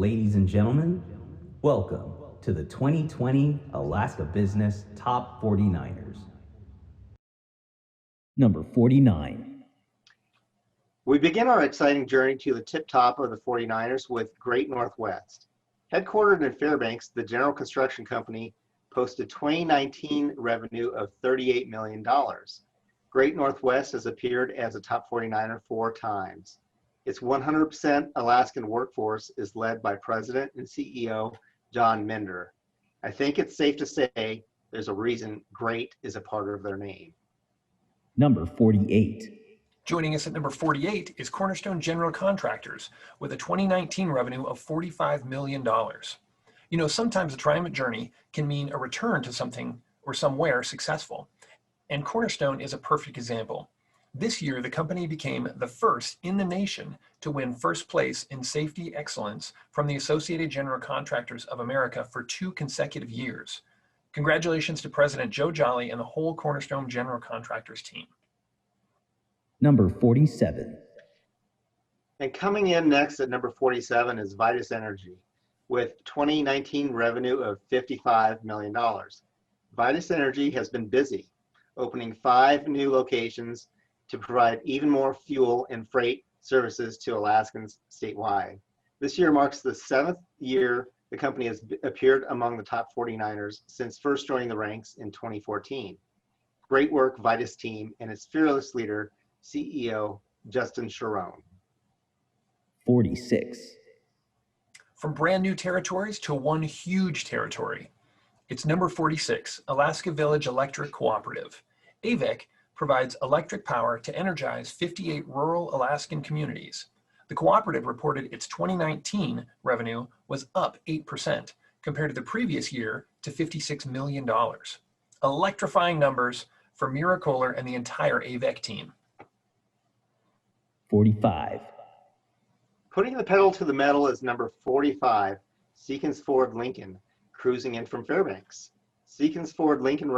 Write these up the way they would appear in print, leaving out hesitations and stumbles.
Ladies and gentlemen, welcome to the 2020 Alaska Business Top 49ers. Number 49. We begin our exciting journey to the tip top of the 49ers with Great Northwest. Headquartered in Fairbanks, the general construction company posted 2019 revenue of $38 million. Great Northwest has appeared as a top 49er 4 times. Its 100% Alaskan workforce is led by President and CEO John Minder. I think it's safe to say there's a reason Great is a part of their name. Number 48. Joining us at number 48 is Cornerstone General Contractors with a 2019 revenue of $45 million. You know, sometimes a triumphant journey can mean a return to something or somewhere successful. And Cornerstone is a perfect example. This year, the company became the first in the nation to win first place in safety excellence from the Associated General Contractors of America for 2 consecutive years. Congratulations to President Joe Jolly and the whole Cornerstone General Contractors team. Number 47. And coming in next at number 47 is Vitus Energy with 2019 revenue of $55 million. Vitus Energy has been busy, opening 5 new locations to provide even more fuel and freight services to Alaskans statewide. This year marks the 7th year the company has appeared among the top 49ers since first joining the ranks in 2014. Great work, Vitus team, and its fearless leader, CEO Justin Sharon. 46. From brand new territories to one huge territory, it's number 46, Alaska Village Electric Cooperative. AVEC provides electric power to energize 58 rural Alaskan communities. The cooperative reported its 2019 revenue was up 8% compared to the previous year to $56 million. Electrifying numbers for Mira Kohler and the entire AVEC team. 45. Putting the pedal to the metal is number 45, Seekins Ford Lincoln, cruising in from Fairbanks. Seekins Ford Lincoln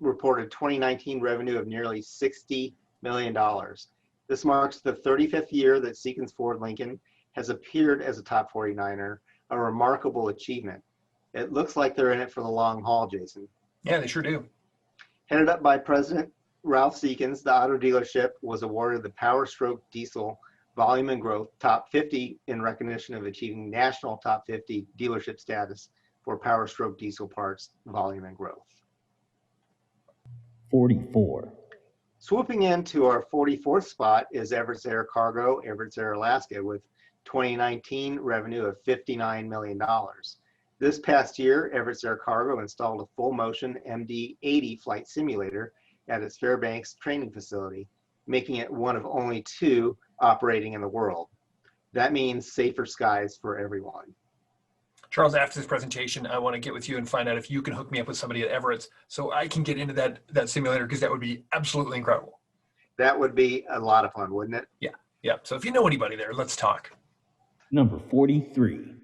reported 2019 revenue of nearly $60 million. This marks the 35th year that Seekins Ford Lincoln has appeared as a top 49er, a remarkable achievement. It looks like they're in it for the long haul, Jason. Yeah, they sure do. Headed up by President Ralph Seekins, the auto dealership was awarded the Power Stroke Diesel Volume and Growth Top 50 in recognition of achieving national top 50 dealership status for Power Stroke Diesel parts volume and growth. 44. Swooping into our 44th spot is Everts Air Cargo, Everts Air Alaska, with 2019 revenue of $59 million. This past year, Everts Air Cargo installed a full-motion MD-80 flight simulator at its Fairbanks training facility, making it one of only 2 operating in the world. That means safer skies for everyone. Charles, after this presentation, I want to get with you and find out if you can hook me up with somebody at Everts so I can get into that simulator, because that would be absolutely incredible. That would be a lot of fun, wouldn't it? Yeah. So if you know anybody there, let's talk. Number 43.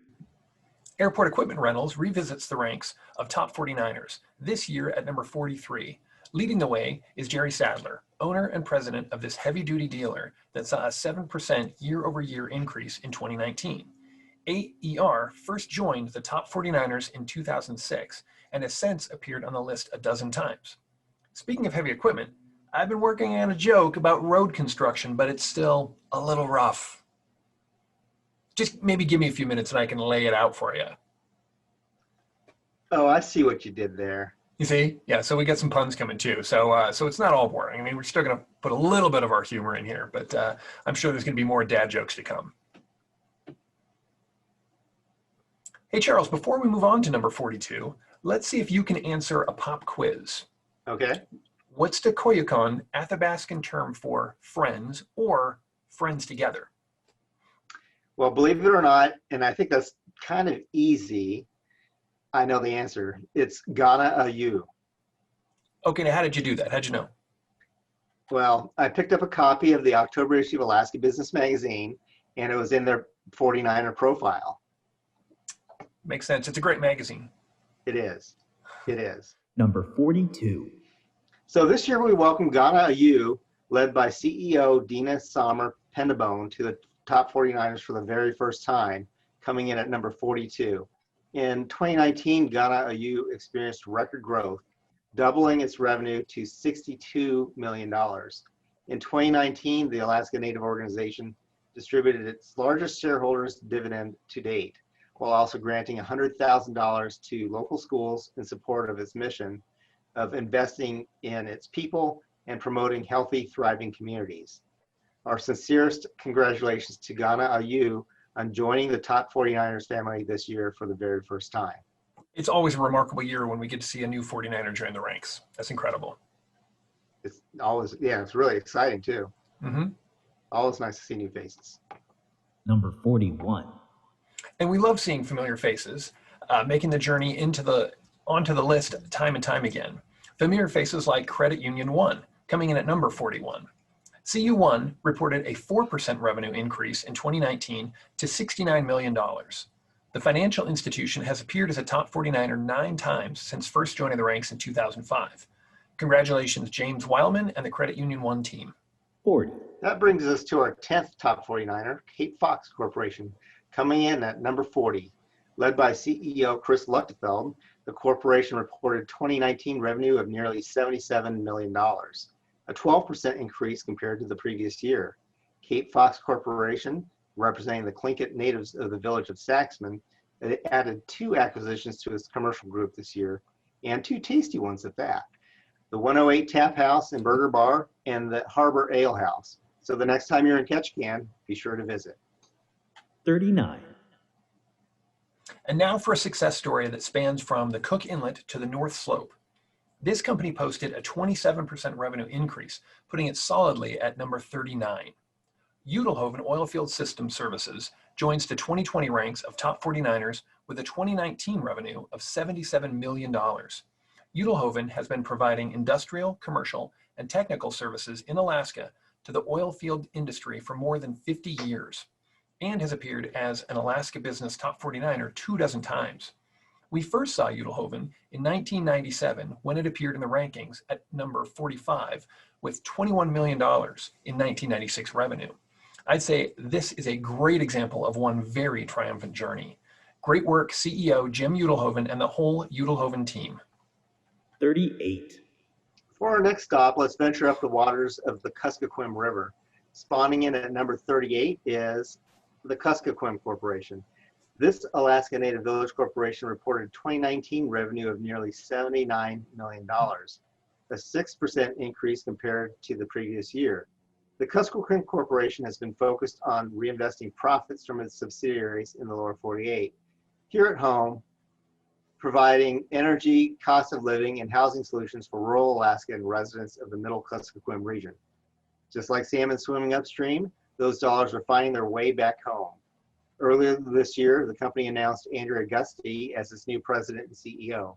Airport Equipment Rentals revisits the ranks of top 49ers, this year at number 43. Leading the way is Jerry Sadler, owner and president of this heavy-duty dealer that saw a 7% year-over-year increase in 2019. AER first joined the top 49ers in 2006 and has since appeared on the list a dozen times. Speaking of heavy equipment, I've been working on a joke about road construction, but it's still a little rough. Just maybe give me a few minutes and I can lay it out for you. Oh, I see what you did there. You see? Yeah, so we got some puns coming too. So it's not all boring. I mean, we're still going to put a little bit of our humor in here, but I'm sure there's going to be more dad jokes to come. Hey, Charles, before we move on to number 42, let's see if you can answer a pop quiz. Okay. What's the Koyukon Athabaskan term for friends or friends together? Well, believe it or not, and I think that's kind of easy, I know the answer. It's Gana-A'Yoo. Okay, now how did you do that? How'd you know? Well, I picked up a copy of the October issue of Alaska Business Magazine, and it was in their 49er profile. Makes sense. It's a great magazine. It is. It is. Number 42. So this year we welcome Gana-A'Yoo, led by CEO Dina Sommer Pendabone, to the top 49ers for the very first time, coming in at number 42. In 2019, Gana-A'Yoo experienced record growth, doubling its revenue to $62 million. In 2019, the Alaska Native Organization distributed its largest shareholders dividend to date, while also granting $100,000 to local schools in support of its mission of investing in its people and promoting healthy, thriving communities. Our sincerest congratulations to Gana-A'Yoo on joining the top 49ers family this year for the very first time. It's always a remarkable year when we get to see a new 49er join the ranks. That's incredible. It's always, yeah, it's really exciting too. Mm-hmm. Always nice to see new faces. Number 41. And we love seeing familiar faces making the journey onto the list time and time again. Familiar faces like Credit Union 1, coming in at number 41. CU1 reported a 4% revenue increase in 2019 to $69 million. The financial institution has appeared as a top 49er 9 times since first joining the ranks in 2005. Congratulations, James Weilman and the Credit Union 1 team. 40. That brings us to our 10th top 49er, Cape Fox Corporation, coming in at number 40. Led by CEO Chris Luchtefeld, the corporation reported 2019 revenue of nearly $77 million, a 12% increase compared to the previous year. Cape Fox Corporation, representing the Tlingit natives of the village of Saxman, added 2 acquisitions to its commercial group this year, and 2 tasty ones at that. The 108 Tap House and Burger Bar and the Harbor Ale House. So the next time you're in Ketchikan, be sure to visit. 39. And now for a success story that spans from the Cook Inlet to the North Slope. This company posted a 27% revenue increase, putting it solidly at number 39. Udelhoven Oilfield System Services joins the 2020 ranks of top 49ers with a 2019 revenue of $77 million. Udelhoven has been providing industrial, commercial, and technical services in Alaska to the oilfield industry for more than 50 years and has appeared as an Alaska Business Top 49er 24 times. We first saw Udelhoven in 1997 when it appeared in the rankings at number 45 with $21 million in 1996 revenue. I'd say this is a great example of one very triumphant journey. Great work, CEO Jim Udelhoven and the whole Udelhoven team. 38. For our next stop, let's venture up the waters of the Kuskokwim River. Spawning in at number 38 is the Kuskokwim Corporation. This Alaska Native Village Corporation reported 2019 revenue of nearly $79 million, a 6% increase compared to the previous year. The Kuskokwim Corporation has been focused on reinvesting profits from its subsidiaries in the lower 48. Here at home, providing energy, cost of living, and housing solutions for rural Alaska and residents of the middle Kuskokwim region. Just like salmon swimming upstream, those dollars are finding their way back home. Earlier this year, the company announced Andrew Auguste as its new president and CEO.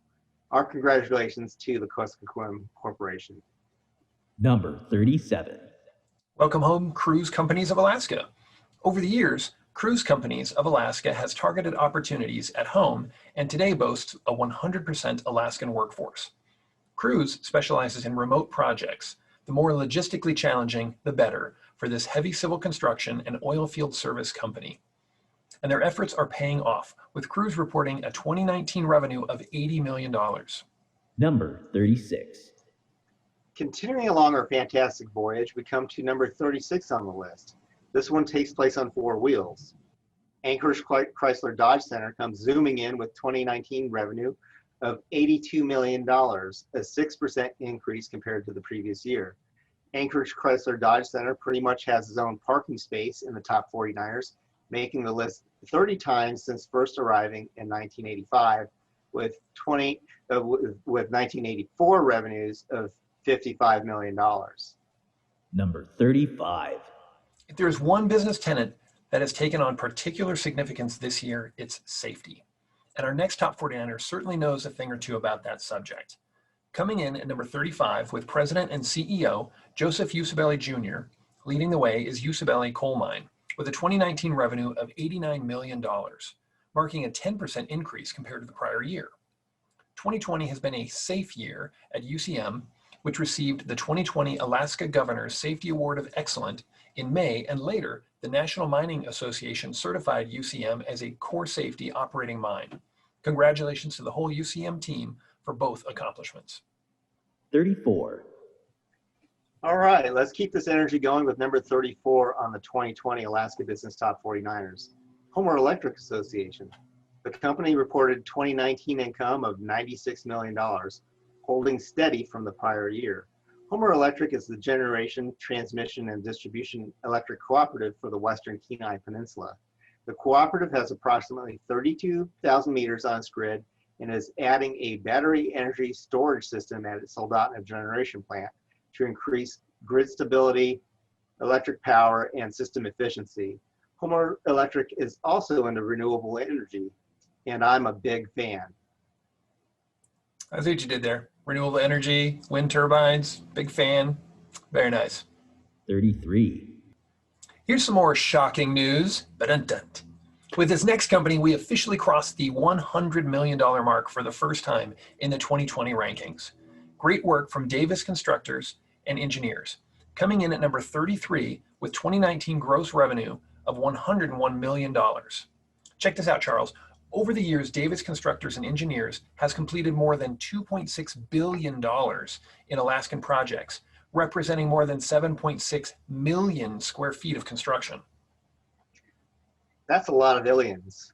Our congratulations to the Kuskokwim Corporation. Number 37. Welcome home, Cruise Companies of Alaska. Over the years, Cruise Companies of Alaska has targeted opportunities at home and today boasts a 100% Alaskan workforce. Cruise specializes in remote projects. The more logistically challenging, the better for this heavy civil construction and oil field service company. And their efforts are paying off, with Cruise reporting a 2019 revenue of $80 million. Number 36. Continuing along our fantastic voyage, we come to number 36 on the list. This one takes place on 4 wheels. Anchorage Chrysler Dodge Center comes zooming in with 2019 revenue of $82 million, a 6% increase compared to the previous year. Anchorage Chrysler Dodge Center pretty much has its own parking space in the top 49ers, making the list 30 times since first arriving in 1985, with 1984 revenues of $55 million. Number 35. If there is one business tenet that has taken on particular significance this year, it's safety. And our next top 49er certainly knows a thing or two about that subject. Coming in at number 35 with President and CEO Joseph Usabelli Jr., leading the way is Usabelli Coal Mine, with a 2019 revenue of $89 million, marking a 10% increase compared to the prior year. 2020 has been a safe year at UCM, which received the 2020 Alaska Governor's Safety Award of Excellence in May and later The National Mining Association certified UCM as a core safety operating mine. Congratulations to the whole UCM team for both accomplishments. 34. All right, let's keep this energy going with number 34 on the 2020 Alaska Business Top 49ers. Homer Electric Association. The company reported 2019 income of $96 million, holding steady from the prior year. Homer Electric is the generation, transmission, and distribution electric cooperative for the Western Kenai Peninsula. The cooperative has approximately 32,000 meters on its grid and is adding a battery energy storage system at its Soldotna generation plant to increase grid stability, electric power, and system efficiency. Homer Electric is also into renewable energy, and I'm a big fan. I see what you did there. Renewable energy, wind turbines, big fan. Very nice. 33. Here's some more shocking news. Ba-dun-dun. With this next company, we officially crossed the $100 million mark for the first time in the 2020 rankings. Great work from Davis Constructors and Engineers, coming in at number 33 with 2019 gross revenue of $101 million. Check this out, Charles. Over the years, Davis Constructors and Engineers has completed more than $2.6 billion in Alaskan projects, representing more than 7.6 million square feet of construction. That's a lot of illions.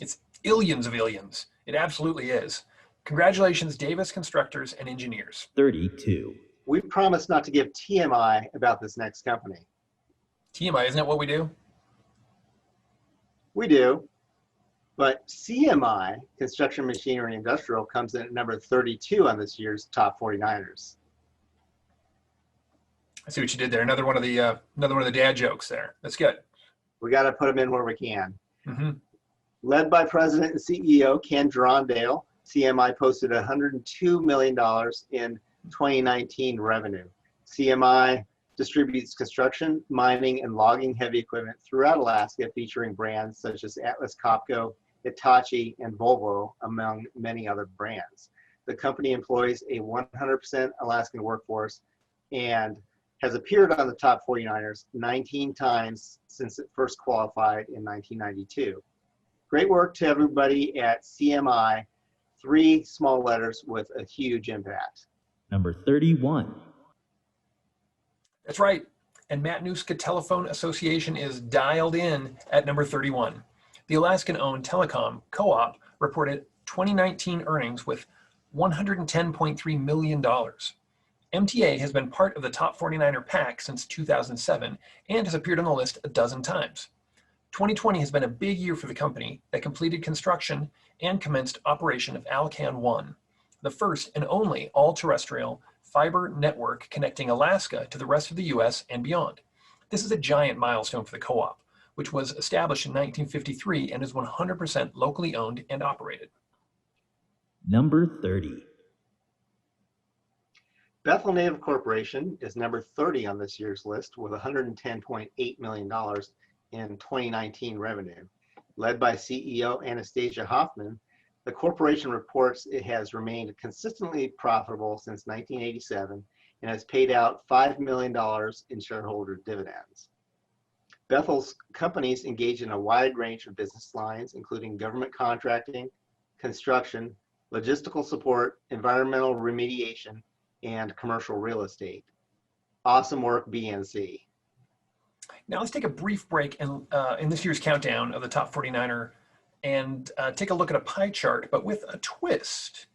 It's illions of illions. It absolutely is. Congratulations, Davis Constructors and Engineers. 32. We promised not to give TMI about this next company. TMI, isn't that what we do? We do, but CMI, Construction Machinery and Industrial, comes in at number 32 on this year's Top 49ers. I see what you did there. Another one of the dad jokes there. That's good. We got to put them in where we can. Mm-hmm. Led by President and CEO Ken Drondale, CMI posted $102 million in 2019 revenue. CMI distributes construction, mining, and logging heavy equipment throughout Alaska, featuring brands such as Atlas Copco, Hitachi, and Volvo, among many other brands. The company employs a 100% Alaskan workforce and has appeared on the Top 49ers 19 times since it first qualified in 1992. Great work to everybody at CMI. 3 small letters with a huge impact. Number 31. That's right. And Matanuska Telephone Association is dialed in at number 31. The Alaskan-owned telecom co-op reported 2019 earnings with $110.3 million. MTA has been part of the Top 49er pack since 2007 and has appeared on the list a dozen times. 2020 has been a big year for the company that completed construction and commenced operation of Alcan 1, the first and only all-terrestrial fiber network connecting Alaska to the rest of the U.S. and beyond. This is a giant milestone for the co-op, which was established in 1953 and is 100% locally owned and operated. Number 30. Bethel Native Corporation is number 30 on this year's list with $110.8 million in 2019 revenue. Led by CEO Anastasia Hoffman, the corporation reports it has remained consistently profitable since 1987 and has paid out $5 million in shareholder dividends. Bethel's companies engage in a wide range of business lines, including government contracting, construction, logistical support, environmental remediation, and commercial real estate. Awesome work, BNC. Now let's take a brief break in this year's countdown of the Top 49er and take a look at a pie chart, but with a twist.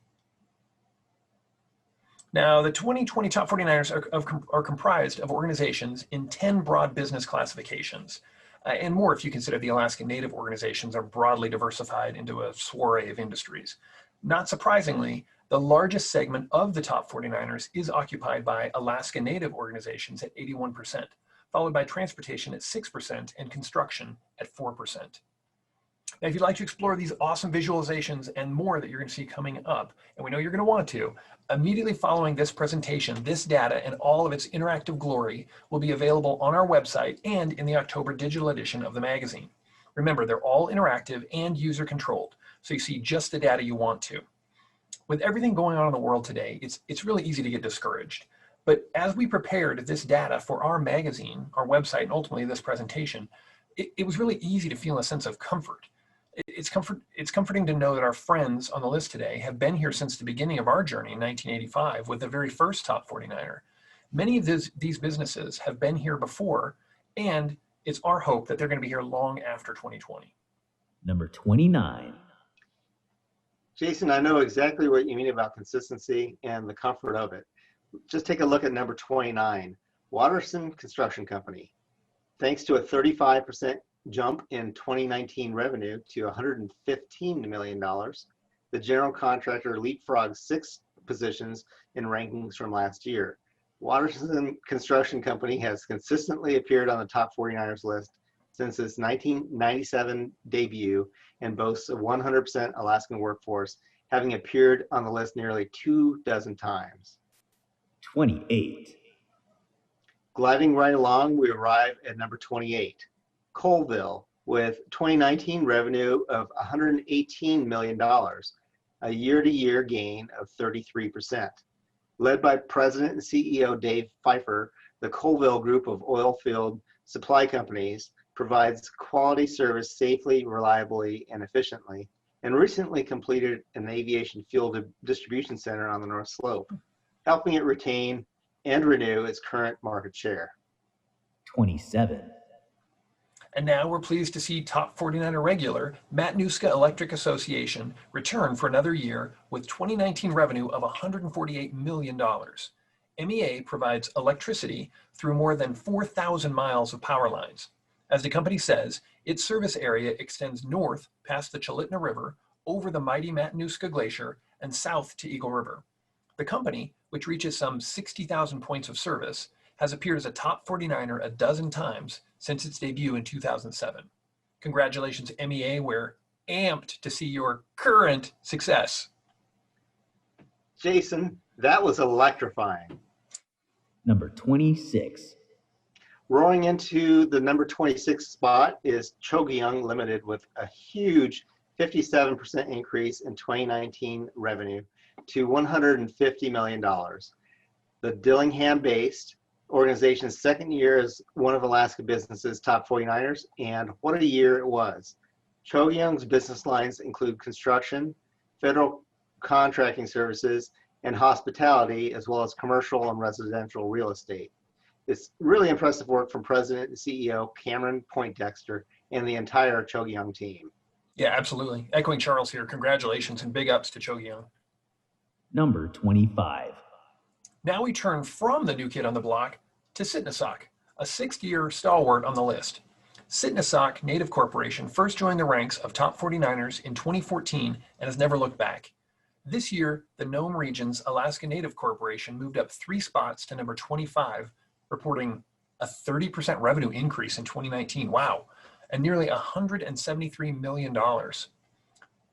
Now, the 2020 Top 49ers are comprised of organizations in 10 broad business classifications, and more if you consider the Alaskan Native organizations are broadly diversified into a soiree of industries. Not surprisingly, the largest segment of the Top 49ers is occupied by Alaska Native organizations at 81%, followed by transportation at 6% and construction at 4%. Now, if you'd like to explore these awesome visualizations and more that you're going to see coming up, and we know you're going to want to, immediately following this presentation, this data and all of its interactive glory will be available on our website and in the October digital edition of the magazine. Remember, they're all interactive and user controlled, so you see just the data you want to. With everything going on in the world today, it's really easy to get discouraged. But as we prepared this data for our magazine, our website, and ultimately this presentation, it was really easy to feel a sense of comfort. It's comforting to know that our friends on the list today have been here since the beginning of our journey in 1985 with the very first top 49er. Many of these businesses have been here before, and it's our hope that they're going to be here long after 2020. Number 29. Jason, I know exactly what you mean about consistency and the comfort of it. Just take a look at number 29, Waterson Construction Company. Thanks to a 35% jump in 2019 revenue to $115 million, the general contractor leapfrogged 6 positions in rankings from last year. Waterson Construction Company has consistently appeared on the top 49ers list since its 1997 debut and boasts a 100% Alaskan workforce, having appeared on the list nearly 24 times. 28. Gliding right along, we arrive at number 28, Colville, with 2019 revenue of $118 million, a year-to-year gain of 33%. Led by President and CEO Dave Pfeiffer, the Colville group of oilfield supply companies provides quality service safely, reliably, and efficiently, and recently completed an aviation fuel distribution center on the North Slope, helping it retain and renew its current market share. 27. And now we're pleased to see top 49er regular Matanuska Electric Association return for another year with 2019 revenue of $148 million. MEA provides electricity through more than 4,000 miles of power lines. As the company says, its service area extends north past the Chalitna River, over the mighty Matanuska Glacier, and south to Eagle River. The company, which reaches some 60,000 points of service, has appeared as a top 49er a dozen times since its debut in 2007. Congratulations, MEA. We're amped to see your current success. Jason, that was electrifying. Number 26. Roaring into the number 26 spot is Chogyong Limited with a huge 57% increase in 2019 revenue to $150 million. The Dillingham-based organization's second year as one of Alaska Business's top 49ers, and what a year it was. Chogyong's business lines include construction, federal contracting services, and hospitality, as well as commercial and residential real estate. It's really impressive work from President and CEO Cameron Poindexter and the entire Chogyong team. Yeah, absolutely. Echoing Charles here, congratulations and big ups to Chogyong. Number 25. Now we turn from the new kid on the block to Sitnasak, a 6th-year stalwart on the list. Sitnasak Native Corporation first joined the ranks of top 49ers in 2014 and has never looked back. This year, the Nome Region's Alaska Native Corporation moved up 3 spots to number 25, reporting a 30% revenue increase in 2019. Wow. And nearly $173 million.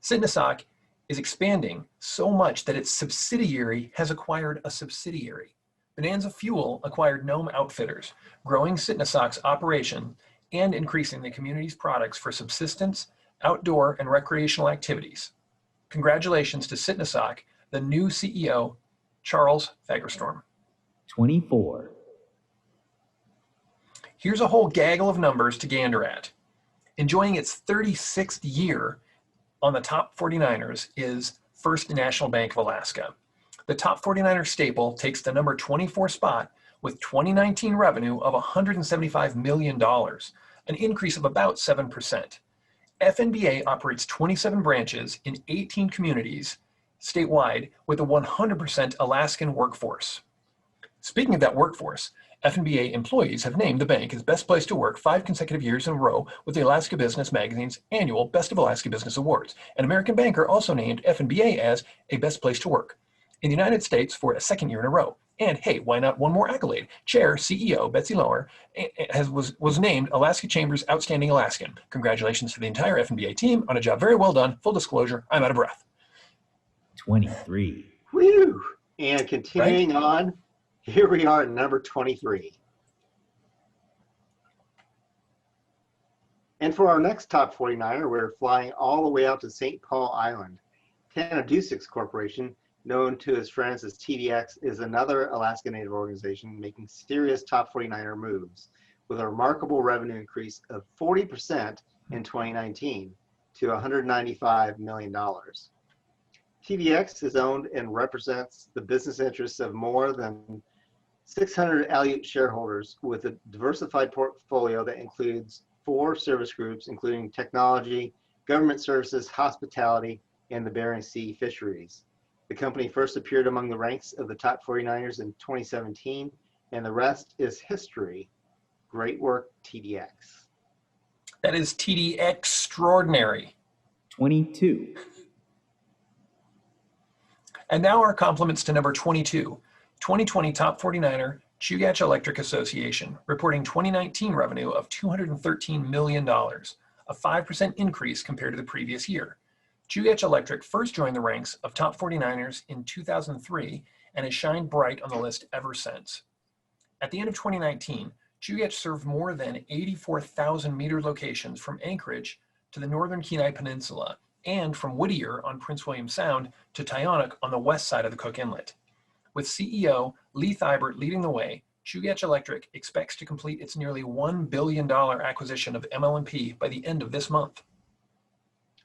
Sitnasak is expanding so much that its subsidiary has acquired a subsidiary. Bonanza Fuel acquired Nome Outfitters, growing Sitnasak's operation and increasing the community's products for subsistence, outdoor, and recreational activities. Congratulations to Sitnasak, the new CEO, Charles Fagerstorm. 24. Here's a whole gaggle of numbers to gander at. Enjoying its 36th year on the top 49ers is First National Bank of Alaska. The top 49er staple takes the number 24 spot with 2019 revenue of $175 million, an increase of about 7%. FNBA operates 27 branches in 18 communities statewide with a 100% Alaskan workforce. Speaking of that workforce, FNBA employees have named the bank as Best Place to Work 5 consecutive years in a row with the Alaska Business Magazine's annual Best of Alaska Business Awards. An American Banker also named FNBA as a Best Place to Work in the United States for a 2nd year in a row. And hey, why not one more accolade? Chair, CEO Betsy Lower was named Alaska Chamber's Outstanding Alaskan. Congratulations to the entire FNBA team on a job very well done. Full disclosure, I'm out of breath. 23. Woo! And continuing on, here we are at number 23. And for our next top 49er, we're flying all the way out to St. Paul Island. Tanadusics Corporation, known to his friends as TDX, is another Alaska Native organization making serious top 49er moves. with a remarkable revenue increase of 40% in 2019 to $195 million. TDX is owned and represents the business interests of more than 600 A'Yoo shareholders with a diversified portfolio that includes 4 service groups, including technology, government services, hospitality, and the Bering Sea fisheries. The company first appeared among the ranks of the top 49ers in 2017, and the rest is history. Great work, TDX. That is TD extraordinary. 22. And now our compliments to number 22, 2020 Top 49er Chugach Electric Association, reporting 2019 revenue of $213 million, a 5% increase compared to the previous year. Chugach Electric first joined the ranks of Top 49ers in 2003 and has shined bright on the list ever since. At the end of 2019, Chugach served more than 84,000 metered locations from Anchorage to the northern Kenai Peninsula and from Whittier on Prince William Sound to Tyonek on the west side of the Cook Inlet. With CEO Lee Thibert leading the way, Chugach Electric expects to complete its nearly $1 billion acquisition of ML&P by the end of this month.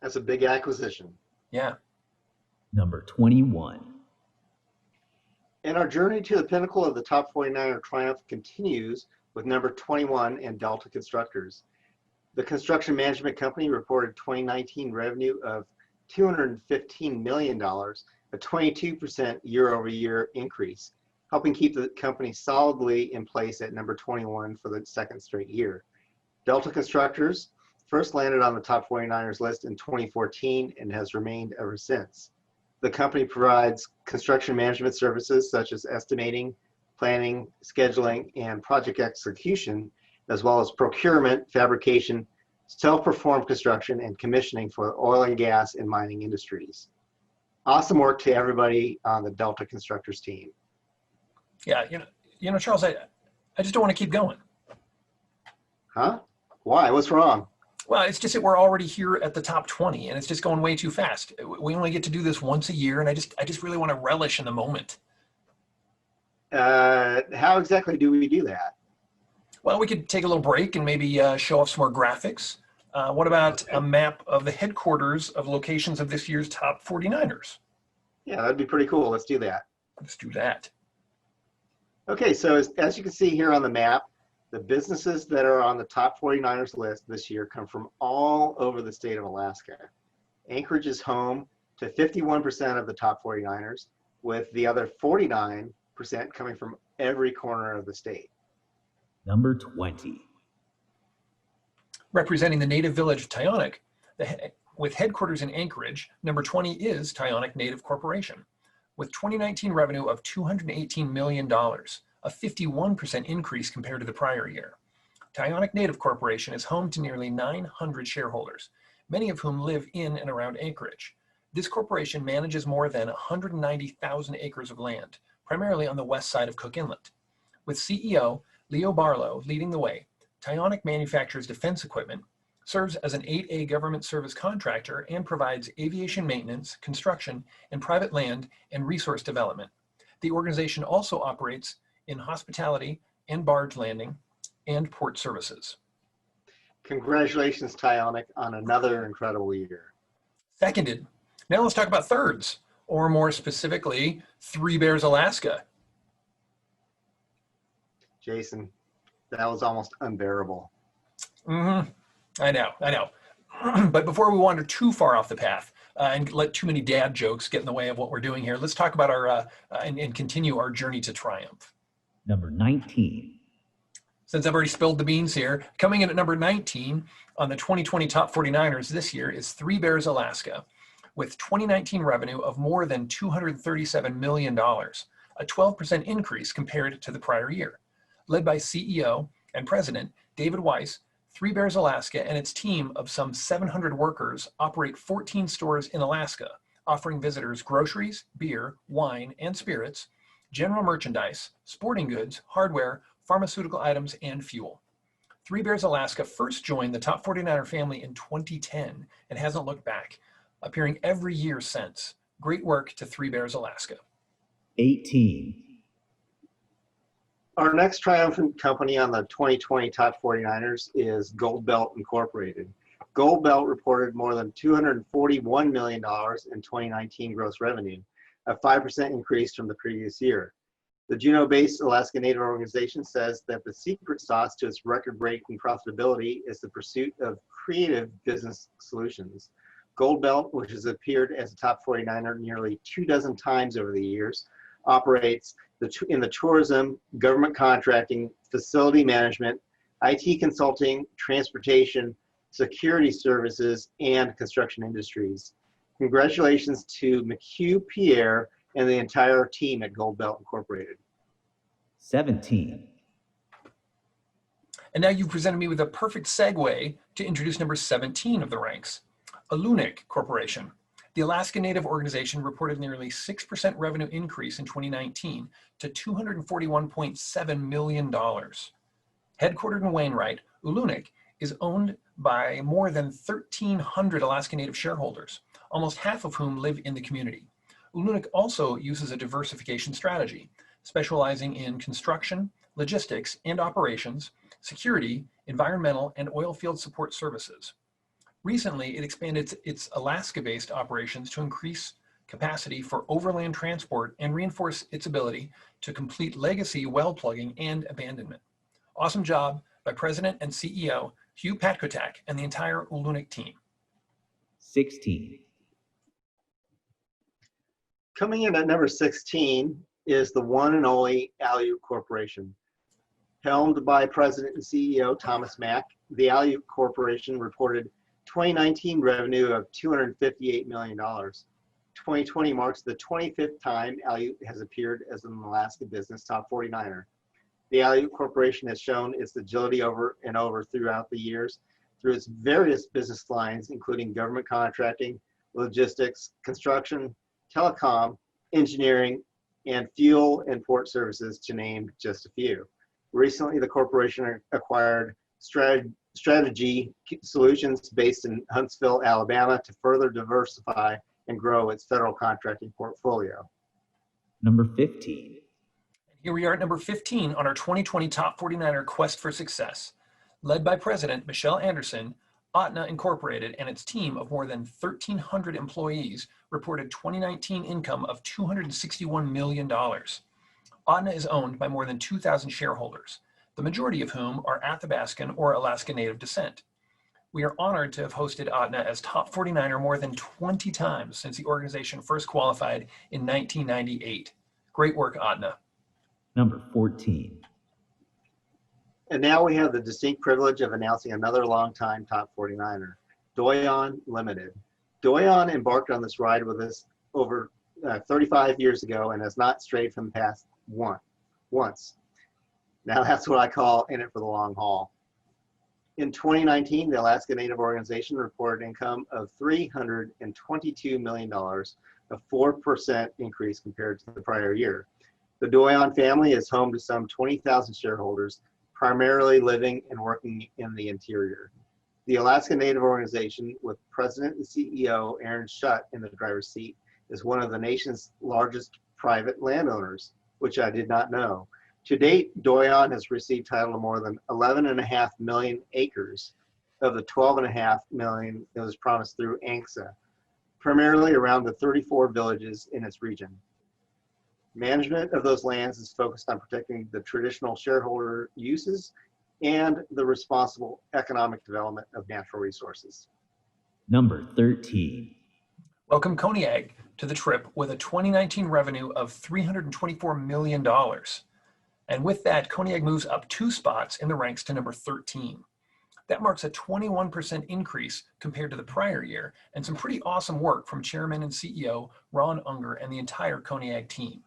That's a big acquisition. Yeah. Number 21. And our journey to the pinnacle of the Top 49er triumph continues with number 21 and Delta Constructors. The construction management company reported 2019 revenue of $215 million, a 22% year-over-year increase, helping keep the company solidly in place at number 21 for the second straight year. Delta Constructors first landed on the Top 49ers list in 2014 and has remained ever since. The company provides construction management services such as estimating, planning, scheduling, and project execution, as well as procurement, fabrication, self-performed construction, and commissioning for oil and gas and mining industries. Awesome work to everybody on the Delta Constructors team. Yeah, you know, Charles, I just don't want to keep going. Huh? Why? What's wrong? Well, it's just that we're already here at the top 20 and it's just going way too fast. We only get to do this once a year and I just really want to relish in the moment. How exactly do we do that? Well, we could take a little break and maybe show off some more graphics. What about a map of the headquarters of locations of this year's Top 49ers? Yeah, that'd be pretty cool. Let's do that. Let's do that. Okay, so as you can see here on the map, the businesses that are on the Top 49ers list this year come from all over the state of Alaska. Anchorage is home to 51% of the Top 49ers, with the other 49% coming from every corner of the state. Number 20. Representing the native village of Tyonek, with headquarters in Anchorage, number 20 is Tyonek Native Corporation, with 2019 revenue of $218 million, a 51% increase compared to the prior year. Tyonek Native Corporation is home to nearly 900 shareholders, many of whom live in and around Anchorage. This corporation manages more than 190,000 acres of land, primarily on the west side of Cook Inlet. With CEO Leo Barlow leading the way, Tyonek manufactures defense equipment, serves as an 8A government service contractor, and provides aviation maintenance, construction, and private land and resource development. The organization also operates in hospitality and barge landing and port services. Congratulations, Tyonek, on another incredible year. Seconded. Now let's talk about thirds, or more specifically, Three Bears, Alaska. Jason, that was almost unbearable. I know. But before we wander too far off the path and let too many dad jokes get in the way of what we're doing here, let's talk about our and continue our journey to triumph. Number 19. Since I've already spilled the beans here, coming in at number 19 on the 2020 Top 49ers this year is Three Bears, Alaska, with 2019 revenue of more than $237 million, a 12% increase compared to the prior year. Led by CEO and President David Weiss, Three Bears Alaska and its team of some 700 workers operate 14 stores in Alaska, offering visitors groceries, beer, wine, and spirits, general merchandise, sporting goods, hardware, pharmaceutical items, and fuel. Three Bears Alaska first joined the Top 49er family in 2010 and hasn't looked back, appearing every year since. Great work to Three Bears Alaska. 18. Our next triumphant company on the 2020 Top 49ers is Gold Belt Incorporated. Gold Belt reported more than $241 million in 2019 gross revenue, a 5% increase from the previous year. The Juneau-based Alaska Native organization says that the secret sauce to its record-breaking profitability is the pursuit of creative business solutions. Gold Belt, which has appeared as a top 49er nearly 24 times over the years, operates in the tourism, government contracting, facility management, IT consulting, transportation, security services, and construction industries. Congratulations to McHugh Pierre and the entire team at Gold Belt Incorporated. 17. And now you've presented me with a perfect segue to introduce number 17 of the ranks, Alunic Corporation. The Alaska Native organization reported nearly 6% revenue increase in 2019 to $241.7 million. Headquartered in Wainwright, Alunic is owned by more than 1,300 Alaska Native shareholders, almost half of whom live in the community. Alunic also uses a diversification strategy, specializing in construction, logistics and operations, security, environmental, and oil field support services. Recently, it expanded its Alaska-based operations to increase capacity for overland transport and reinforce its ability to complete legacy well plugging and abandonment. Awesome job by President and CEO Hugh Patkotak and the entire Alunic team. 16. Coming in at number 16 is the one and only A'Yoo Corporation. Helmed by President and CEO Thomas Mack, the A'Yoo Corporation reported 2019 revenue of $258 million. 2020 marks the 25th time A'Yoo has appeared as an Alaska business top 49er. The A'Yoo Corporation has shown its agility over and over throughout the years through its various business lines, including government contracting, logistics, construction, telecom, engineering, and fuel and port services, to name just a few. Recently, the corporation acquired Strategy Solutions based in Huntsville, Alabama, to further diversify and grow its federal contracting portfolio. Number 15. Here we are at number 15 on our 2020 Top 49er Quest for Success. Led by President Michelle Anderson, Ahtna Incorporated and its team of more than 1,300 employees reported 2019 income of $261 million. Ahtna is owned by more than 2,000 shareholders, the majority of whom are Athabascan or Alaska Native descent. We are honored to have hosted Ahtna as top 49er more than 20 times since the organization first qualified in 1998. Great work, Ahtna. Number 14. And now we have the distinct privilege of announcing another longtime top 49er, Doyon Limited. Doyon embarked on this ride with us over 35 years ago and has not strayed from the path once. Now that's what I call in it for the long haul. In 2019, the Alaska Native organization reported income of $322 million, a 4% increase compared to the prior year. The Doyon family is home to some 20,000 shareholders, primarily living and working in the interior. The Alaska Native organization, with President and CEO Aaron Schutt in the driver's seat, is one of the nation's largest private landowners, which I did not know. To date, Doyon has received title to more than 11.5 million acres of the 12.5 million that was promised through ANCSA, primarily around the 34 villages in its region. Management of those lands is focused on protecting the traditional shareholder uses and the responsible economic development of natural resources. Number 13. Welcome Koniag to the trip with a 2019 revenue of $324 million. And with that, Koniag moves up 2 spots in the ranks to number 13. That marks a 21% increase compared to the prior year and some pretty awesome work from Chairman and CEO Ron Unger and the entire Koniag team.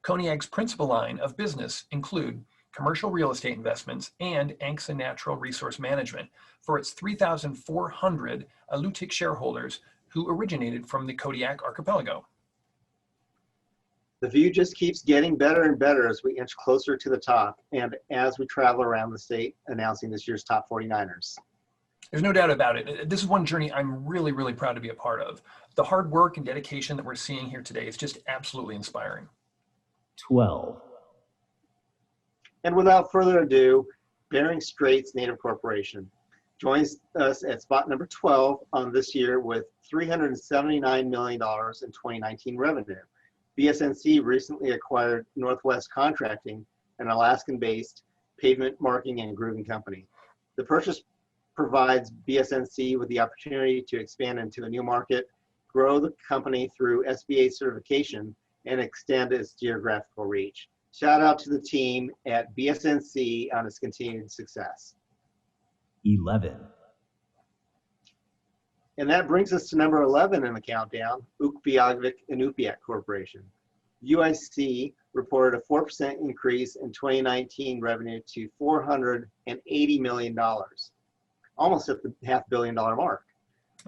Koniag's principal line of business include commercial real estate investments and ANCSA Natural Resource Management for its 3,400 Alutiiq shareholders who originated from the Kodiak Archipelago. The view just keeps getting better and better as we inch closer to the top and as we travel around the state announcing this year's top 49ers. There's no doubt about it. This is one journey I'm really, really proud to be a part of. The hard work and dedication that we're seeing here today is just absolutely inspiring. 12. And without further ado, Bering Straits Native Corporation joins us at spot number 12 on this year with $379 million in 2019 revenue. BSNC recently acquired Northwest Contracting, an Alaskan-based pavement marking and grooving company. The purchase provides BSNC with the opportunity to expand into a new market, grow the company through SBA certification, and extend its geographical reach. Shout out to the team at BSNC on its continued success. 11. And that brings us to number 11 in the countdown, Udelhoven Inupiat Corporation. UIC reported a 4% increase in 2019 revenue to $480 million, almost at the $500 million mark.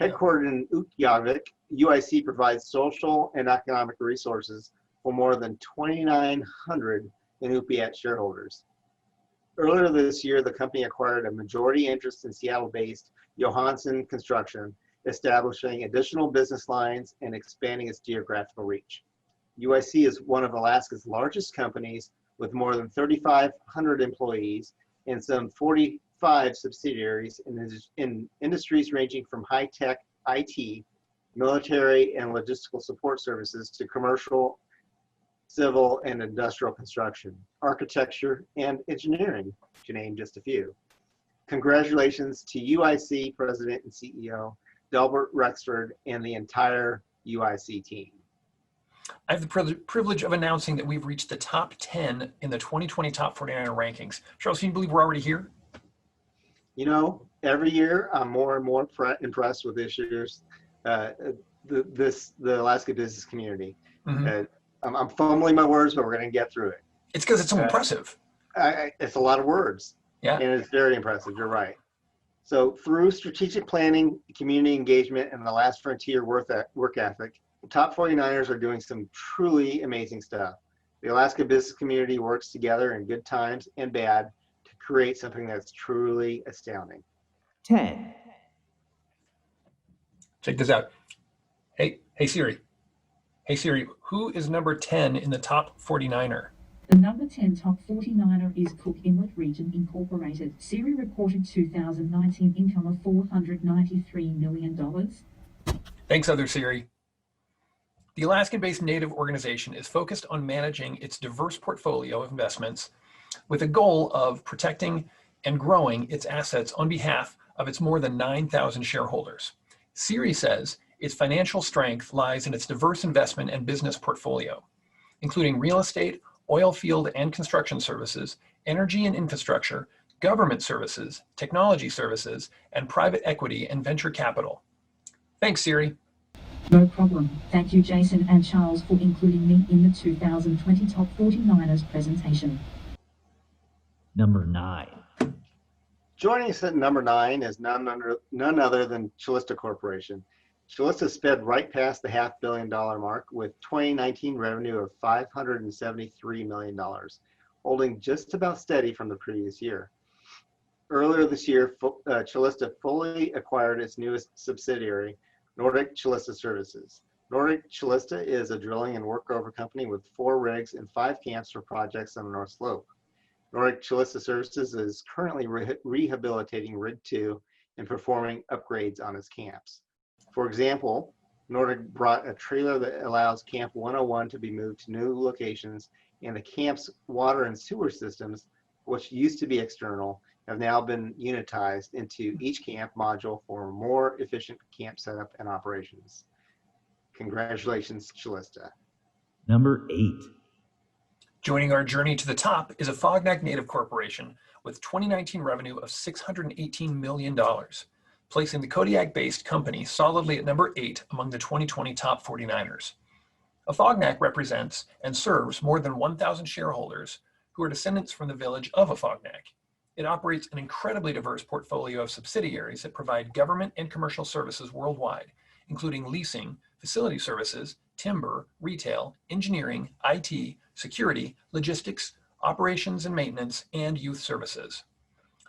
Headquartered in Udelhoven, UIC provides social and economic resources for more than 2,900 Inupiat shareholders. Earlier this year, the company acquired a majority interest in Seattle-based Johansson Construction, establishing additional business lines and expanding its geographical reach. UIC is one of Alaska's largest companies with more than 3,500 employees and some 45 subsidiaries in industries ranging from high-tech IT, military and logistical support services to commercial, civil and industrial construction, architecture, and engineering, to name just a few. Congratulations to UIC President and CEO, Delbert Rexford, and the entire UIC team. I have the privilege of announcing that we've reached the top 10 in the 2020 Top 49 rankings. Charles, can you believe we're already here? You know, every year I'm more and more impressed with this year's, the Alaska business community. Mm-hmm. I'm fumbling my words, but we're going to get through it. It's because it's so impressive. It's a lot of words. Yeah. And it's very impressive. You're right. So through strategic planning, community engagement, and the last frontier work ethic, the Top 49ers are doing some truly amazing stuff. The Alaska business community works together in good times and bad to create something that's truly astounding. 10. Check this out. Hey Siri. Hey Siri, who is number 10 in the Top 49er? The number 10 Top 49er is Cook Inlet Region Incorporated. Siri reported 2019 income of $493 million. Thanks, other Siri. The Alaskan-based Native organization is focused on managing its diverse portfolio of investments with a goal of protecting and growing its assets on behalf of its more than 9,000 shareholders. Siri says its financial strength lies in its diverse investment and business portfolio, including real estate, oil field and construction services, energy and infrastructure, government services, technology services, and private equity and venture capital. Thanks, Siri. No problem. Thank you, Jason and Charles, for including me in the 2020 Top 49ers presentation. Number 9. Joining us at number 9 is none other than Calista Corporation. Calista sped right past the $500 million mark with 2019 revenue of $573 million, holding just about steady from the previous year. Earlier this year, Calista fully acquired its newest subsidiary, Nordic Calista Services. Nordic Calista is a drilling and workover company with 4 rigs and 5 camps for projects on the North Slope. Nordic Calista Services is currently rehabilitating Rig 2 and performing upgrades on its camps. For example, Nordic brought a trailer that allows Camp 101 to be moved to new locations, and the camp's water and sewer systems, which used to be external, have now been unitized into each camp module for more efficient camp setup and operations. Congratulations, Calista. Number 8. Joining our journey to the top is Afognak Native Corporation with 2019 revenue of $618 million, placing the Kodiak-based company solidly at number 8 among the 2020 Top 49ers. Afognak represents and serves more than 1,000 shareholders who are descendants from the village of Afognak. It operates an incredibly diverse portfolio of subsidiaries that provide government and commercial services worldwide, including leasing, facility services, timber, retail, engineering, IT, security, logistics, operations and maintenance, and youth services.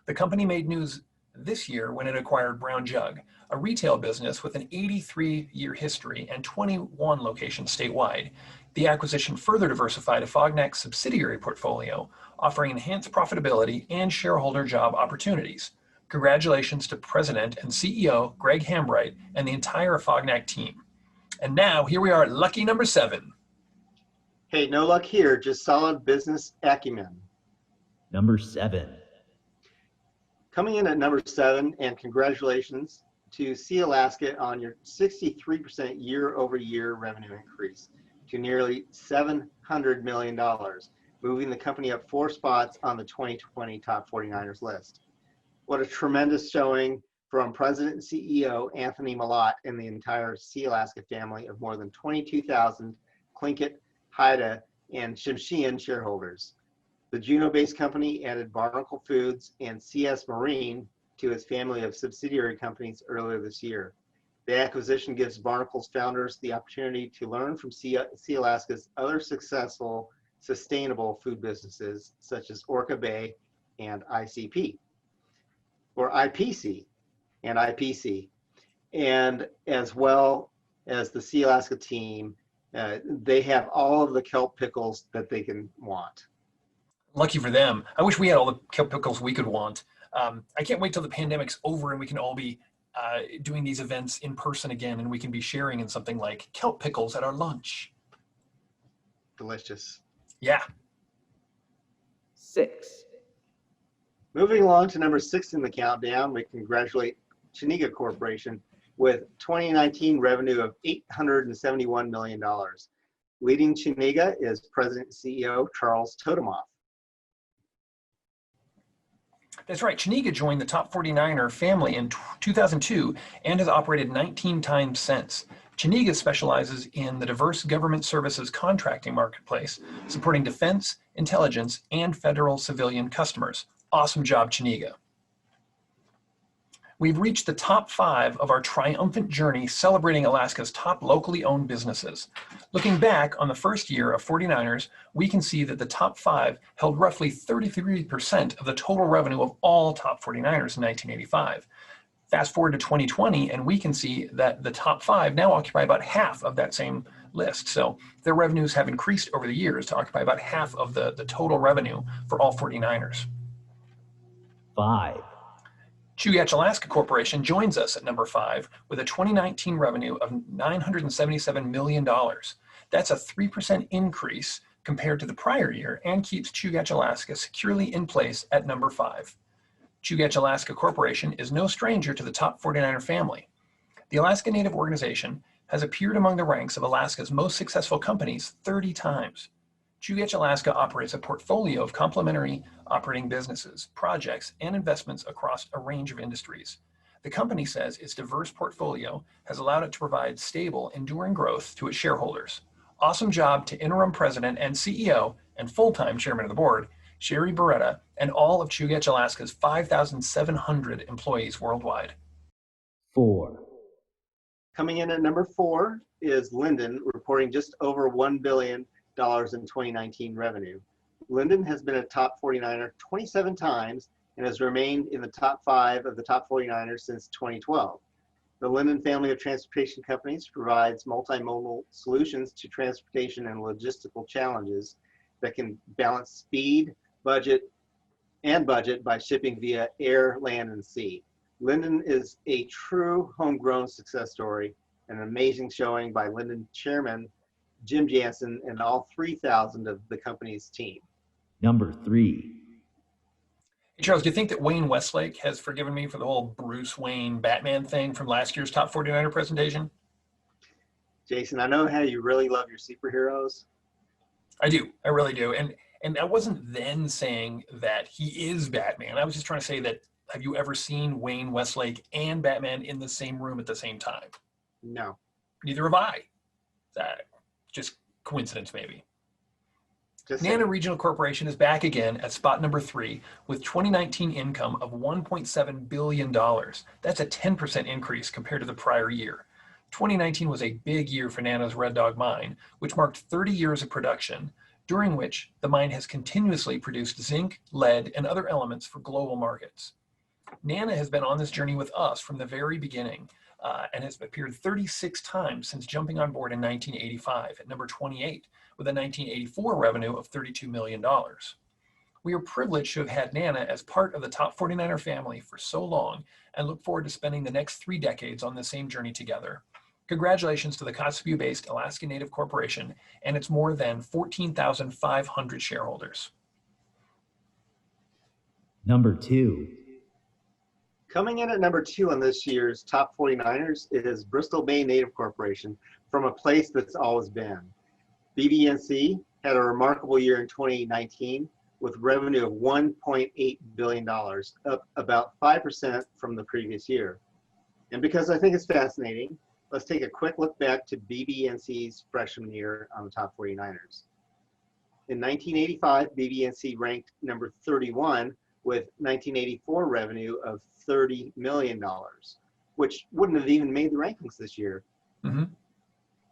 The company made news this year when it acquired Brown Jug, a retail business with an 83-year history and 21 locations statewide. The acquisition further diversified Afognac's subsidiary portfolio, offering enhanced profitability and shareholder job opportunities. Congratulations to President and CEO Greg Hambright and the entire Afognac team. And now here we are at lucky number 7. Hey, no luck here, just solid business acumen. Number 7. Coming in at number 7, and congratulations to Sea Alaska on your 63% year-over-year revenue increase to nearly $700 million, moving the company up 4 spots on the 2020 Top 49ers list. What a tremendous showing from President and CEO Anthony Malott and the entire Sea Alaska family of more than 22,000 Tlingit, Haida, and Tsimshian shareholders. The Juneau-based company added Barnacle Foods and CS Marine to its family of subsidiary companies earlier this year. The acquisition gives Barnacle's founders the opportunity to learn from Sea Alaska's other successful, sustainable food businesses, such as Orca Bay and ICP, or IPC and IPC, and as well as the Sea Alaska team. They have all of the kelp pickles that they can want. Lucky for them. I wish we had all the kelp pickles we could want. I can't wait till the pandemic's over and we can all be doing these events in person again, and we can be sharing in something like kelp pickles at our lunch. Delicious. Yeah. 6. Moving along to number 6 in the countdown, we congratulate Chiniga Corporation with 2019 revenue of $871 million. Leading Chiniga is President and CEO Charles Totemoff. That's right. Chiniga joined the Top 49er family in 2002 and has operated 19 times since. Chiniga specializes in the diverse government services contracting marketplace, supporting defense, intelligence, and federal civilian customers. Awesome job, Chiniga. We've reached the top 5 of our triumphant journey celebrating Alaska's top locally owned businesses. Looking back on the first year of 49ers, we can see that the top 5 held roughly 33% of the total revenue of all top 49ers in 1985. Fast forward to 2020, and we can see that the top 5 now occupy about half of that same list. So their revenues have increased over the years to occupy about half of the total revenue for all 49ers. 5. Chugach Alaska Corporation joins us at number 5 with a 2019 revenue of $977 million. That's a 3% increase compared to the prior year and keeps Chugach Alaska securely in place at number 5. Chugach Alaska Corporation is no stranger to the Top 49er family. The Alaska Native Organization has appeared among the ranks of Alaska's most successful companies 30 times. Chugach Alaska operates a portfolio of complementary operating businesses, projects, and investments across a range of industries. The company says its diverse portfolio has allowed it to provide stable, enduring growth to its shareholders. Awesome job to interim president and CEO and full-time chairman of the board, Sherry Beretta, and all of Chugach Alaska's 5,700 employees worldwide. 4. Coming in at number 4 is Linden, reporting just over $1 billion in 2019 revenue. Linden has been a top 49er 27 times and has remained in the top 5 of the top 49ers since 2012. The Linden family of transportation companies provides multimodal solutions to transportation and logistical challenges that can balance speed, budget by shipping via air, land, and sea. Linden is a true homegrown success story, an amazing showing by Linden chairman Jim Jansen and all 3,000 of the company's team. Number 3. Hey, Charles, do you think that Wayne Westlake has forgiven me for the whole Bruce Wayne Batman thing from last year's Top 49er presentation? Jason, I know how you really love your superheroes. I do. I really do. And I wasn't then saying that he is Batman. I was just trying to say that, have you ever seen Wayne Westlake and Batman in the same room at the same time? No. Neither have I. Just coincidence, maybe. Nana Regional Corporation is back again at spot number 3 with 2019 income of $1.7 billion. That's a 10% increase compared to the prior year. 2019 was a big year for Nana's Red Dog mine, which marked 30 years of production, during which the mine has continuously produced zinc, lead, and other elements for global markets. Nana has been on this journey with us from the very beginning and has appeared 36 times since jumping on board in 1985 at number 28 with a 1984 revenue of $32 million. We are privileged to have had Nana as part of the Top 49er family for so long and look forward to spending the next 3 decades on the same journey together. Congratulations to the Kotzebue-based Alaska Native Corporation and its more than 14,500 shareholders. Number 2. Coming in at number 2 on this year's Top 49ers is Bristol Bay Native Corporation, from a place that's always been. BBNC had a remarkable year in 2019 with revenue of $1.8 billion, up about 5% from the previous year. And because I think it's fascinating, let's take a quick look back to BBNC's freshman year on the Top 49ers. In 1985, BBNC ranked number 31 with 1984 revenue of $30 million, which wouldn't have even made the rankings this year. Mm-hmm.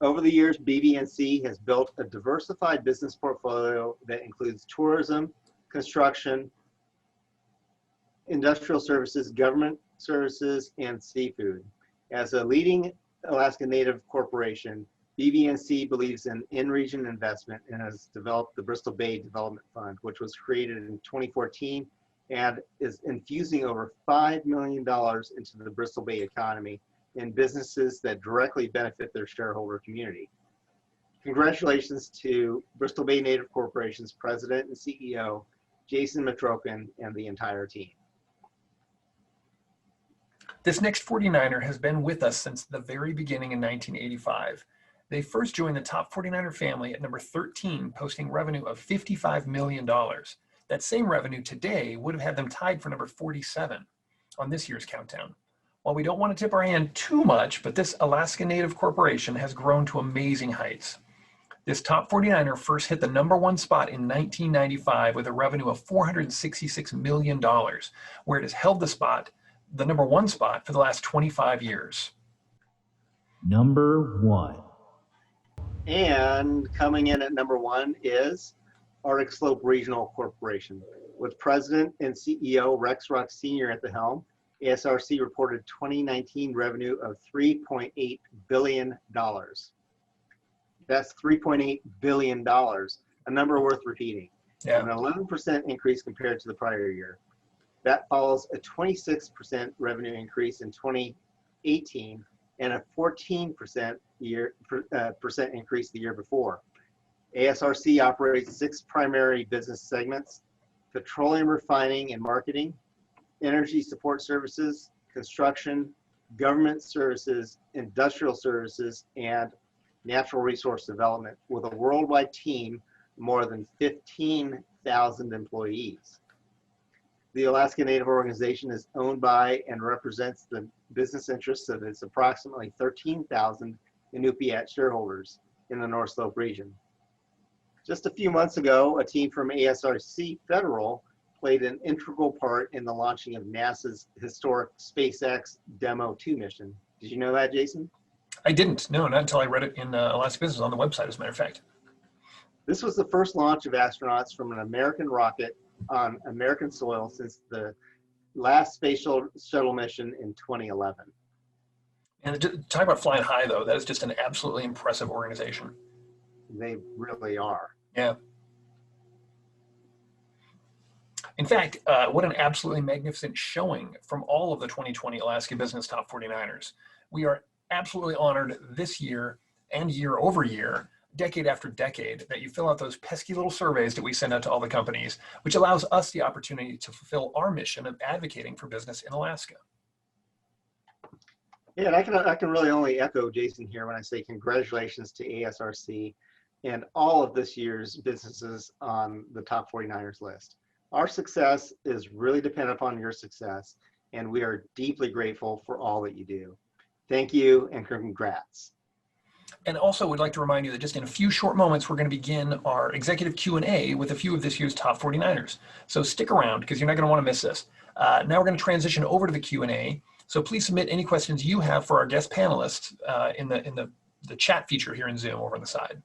Over the years, BBNC has built a diversified business portfolio that includes tourism, construction, industrial services, government services, and seafood. As a leading Alaska Native corporation, BBNC believes in in-region investment and has developed the Bristol Bay Development Fund, which was created in 2014 and is infusing over $5 million into the Bristol Bay economy in businesses that directly benefit their shareholder community. Congratulations to Bristol Bay Native Corporation's President and CEO, Jason Matrokin, and the entire team. This next 49er has been with us since the very beginning in 1985. They first joined the Top 49er family at number 13, posting revenue of $55 million. That same revenue today would have had them tied for number 47 on this year's countdown. While we don't want to tip our hand too much, but this Alaska Native Corporation has grown to amazing heights. This Top 49er first hit the number 1 spot in 1995 with a revenue of $466 million, where it has held the number 1 spot for the last 25 years. Number 1. And coming in at number 1 is Arctic Slope Regional Corporation. With President and CEO Rex Rock Sr. at the helm, ASRC reported 2019 revenue of $3.8 billion. That's $3.8 billion, a number worth repeating. Yeah. An 11% increase compared to the prior year. That follows a 26% revenue increase in 2018 and a 14% increase the year before. ASRC operates 6 primary business segments: petroleum refining and marketing, energy support services, construction, government services, industrial services, and natural resource development, with a worldwide team of more than 15,000 employees. The Alaska Native organization is owned by and represents the business interests of its approximately 13,000 Inupiat shareholders in the North Slope region. Just a few months ago, a team from ASRC Federal played an integral part in the launching of NASA's historic SpaceX Demo 2 mission. Did you know that, Jason? I didn't, no, not until I read it in Alaska Business on the website, as a matter of fact. This was the first launch of astronauts from an American rocket on American soil since the last space shuttle mission in 2011. And talk about flying high, though, that is just an absolutely impressive organization. They really are. Yeah. In fact, what an absolutely magnificent showing from all of the 2020 Alaska Business Top 49ers. We are absolutely honored this year and year over year, decade after decade, that you fill out those pesky little surveys that we send out to all the companies, which allows us the opportunity to fulfill our mission of advocating for business in Alaska. Yeah, and I can really only echo Jason here when I say congratulations to ASRC and all of this year's businesses on the Top 49ers list. Our success is really dependent upon your success, and we are deeply grateful for all that you do. Thank you and congrats. And also, we'd like to remind you that just in a few short moments, we're going to begin our executive Q&A with a few of this year's Top 49ers. So stick around, because you're not going to want to miss this. Now we're going to transition over to the Q&A. So please submit any questions you have for our guest panelists in the chat feature here in Zoom over on the side.